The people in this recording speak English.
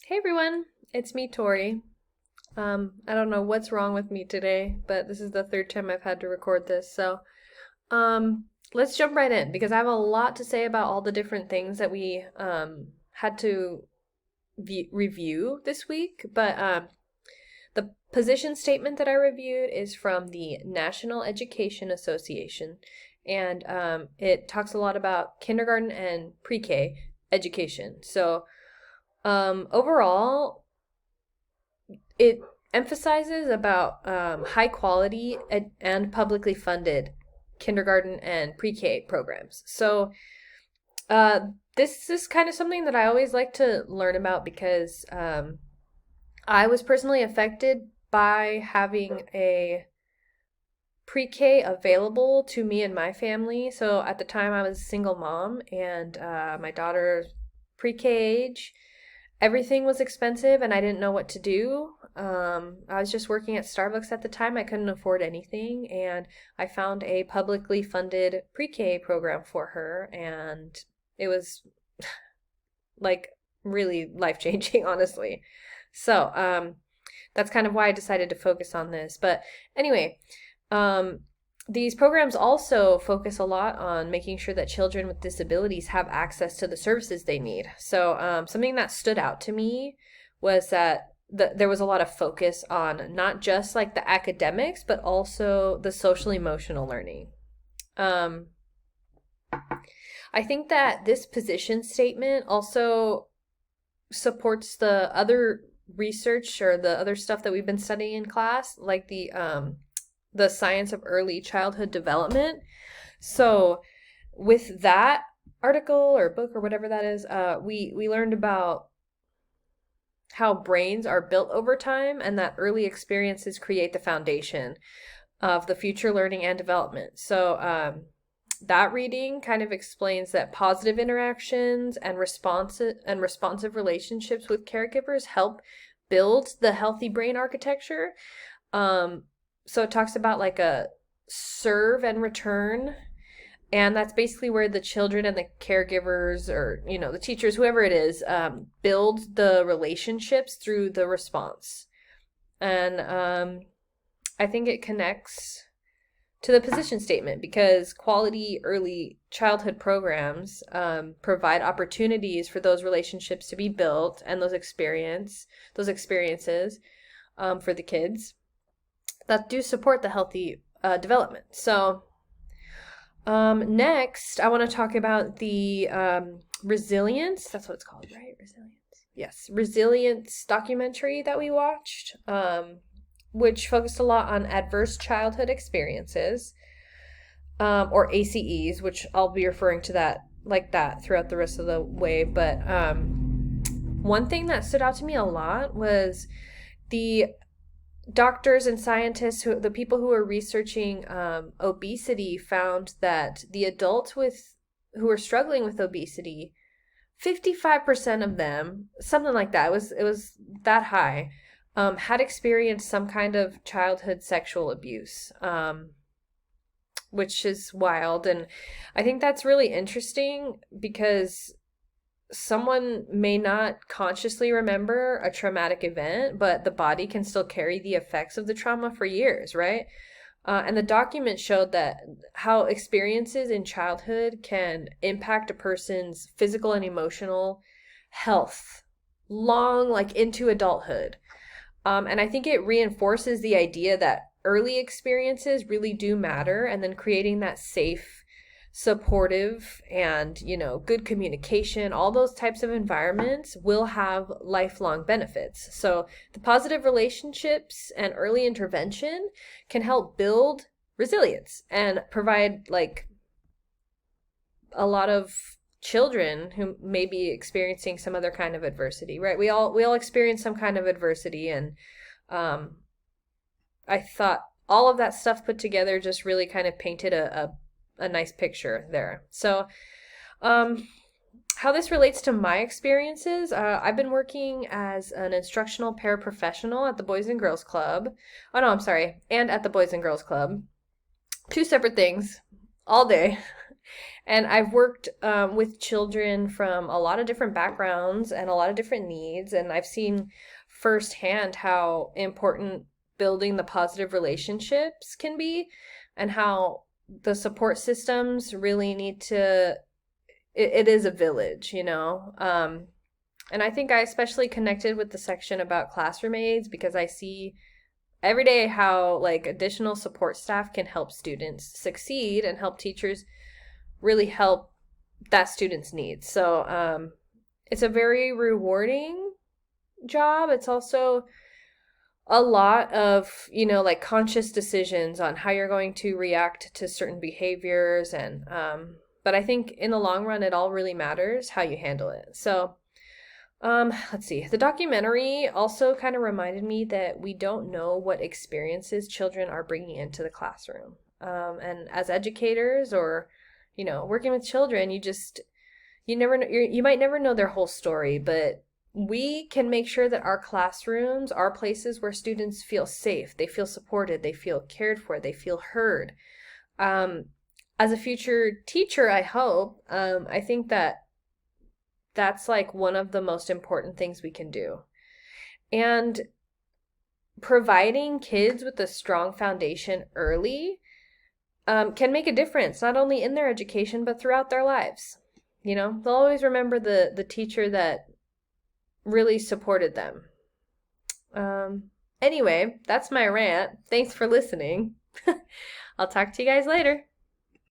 Hey everyone, it's me, Tori. I don't know what's wrong with me today, but this is the third time I've had to record this, so let's jump right in because I have a lot to say about all the different things that we had to review this week. But the position statement that I reviewed is from the National Education Association, and it talks a lot about kindergarten and pre-K education. So overall, it emphasizes about high quality and publicly funded kindergarten and pre-K programs. So uh, this is kind of something that I always like to learn about because I was personally affected by having a pre-K available to me and my family. So at the time I was a single mom and my daughter pre-K age, everything was expensive and I didn't know what to do. I was just working at Starbucks at the time. I couldn't afford anything, and I found a publicly funded pre-K program for her, and it was like really life-changing, honestly. So, that's kind of why I decided to focus on this. But anyway, um, these programs also focus a lot on making sure that children with disabilities have access to the services they need. So, something that stood out to me was that there was a lot of focus on not just like the academics, but also the social emotional learning. Um, I think that this position statement also supports the other research or the other stuff that we've been studying in class, like the science of early childhood development. So with that article or book or whatever that is, we learned about how brains are built over time and that early experiences create the foundation of the future learning and development. So that reading kind of explains that positive interactions and responsive relationships with caregivers help build the healthy brain architecture. So it talks about like a serve and return, and that's basically where the children and the caregivers or the teachers, whoever it is, build the relationships through the response. And I think it connects to the position statement because quality early childhood programs provide opportunities for those relationships to be built and those experiences for the kids that do support the healthy development. So next, I want to talk about the resilience. That's what it's called, right? Resilience. Yes, resilience documentary that we watched, which focused a lot on adverse childhood experiences, or ACEs, which I'll be referring to that like that throughout the rest of the way. But one thing that stood out to me a lot was the doctors and scientists, the people who are researching obesity, found that the adults who are struggling with obesity, 55% of them, something like that, it was that high, had experienced some kind of childhood sexual abuse, which is wild. And I think that's really interesting because someone may not consciously remember a traumatic event, but the body can still carry the effects of the trauma for years, right? And the document showed that how experiences in childhood can impact a person's physical and emotional health long, like into adulthood. And I think it reinforces the idea that early experiences really do matter, and then creating that safe, supportive, and good communication, all those types of environments will have lifelong benefits. So the positive relationships and early intervention can help build resilience and provide like a lot of children who may be experiencing some other kind of adversity, right? We all experience some kind of adversity, and um I thought all of that stuff put together just really kind of painted a nice picture there. So, um, how this relates to my experiences, I've been working as an instructional paraprofessional at the Boys and Girls Club. Oh no, I'm sorry, and at the Boys and Girls Club. Two separate things all day. And I've worked with children from a lot of different backgrounds and a lot of different needs, and I've seen firsthand how important building the positive relationships can be, and how the support systems really need to, it is a village, you know? And I think I especially connected with the section about classroom aides because I see every day how like additional support staff can help students succeed and help teachers really help that student's needs. So it's a very rewarding job. It's also a lot of, you know, like conscious decisions on how you're going to react to certain behaviors. And but I think in the long run, it all really matters how you handle it. So let's see. The documentary also kind of reminded me that we don't know what experiences children are bringing into the classroom. And as educators or, you know, working with children, you never know, you might never know their whole story, but we can make sure that our classrooms are places where students feel safe, they feel supported, they feel cared for, they feel heard. Um, as a future teacher, I hope, I think that that's like one of the most important things we can do. And providing kids with a strong foundation early can make a difference, not only in their education, but throughout their lives. You know, they'll always remember the teacher that really supported them. Anyway, that's my rant. Thanks for listening. I'll talk to you guys later.